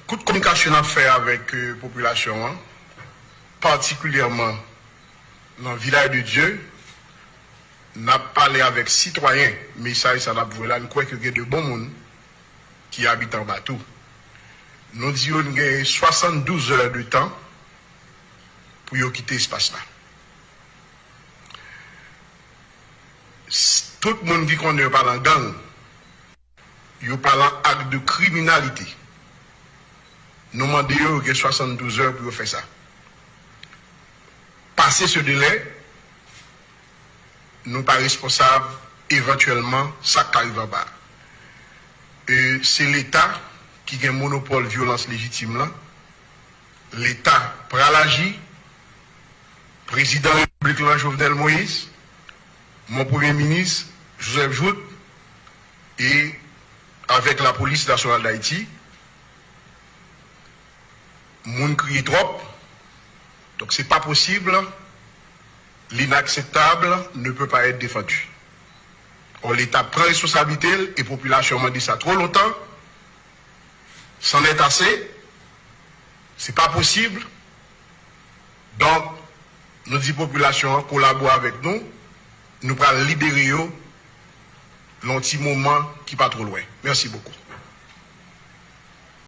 Toute communication à faire avec la population, particulièrement dans le village de Dieu, n'a parlé avec citoyens, mais ça n'a pas là, nous croyons qu'il y a de bons monde qui habitent en bateau. Nous disons qu'il y a 72 heures de temps pour quitter l'espace-là. Tout le monde dit qu'on ne parle en gang, il parle en acte de criminalité. Nous demandons qu'il y a 72 heures pour faire ça. Passer ce délai, nous pas responsables éventuellement ça qui arrive en bas. C'est l'État qui a un monopole de violence légitime là. L'État prend l'agir. Président de la République Jovenel Moïse, mon Premier ministre Joseph Jout, et avec la police nationale d'Haïti, moun crie trop. Donc c'est pas possible. L'inacceptable ne peut pas être défendu. Or, l'État prend responsabilité et la population m'a dit ça trop longtemps. C'en est assez. C'est pas possible. Donc, nous disons population collabore avec nous. Nous allons libérer l'anti moment qui n'est pas trop loin. Merci beaucoup.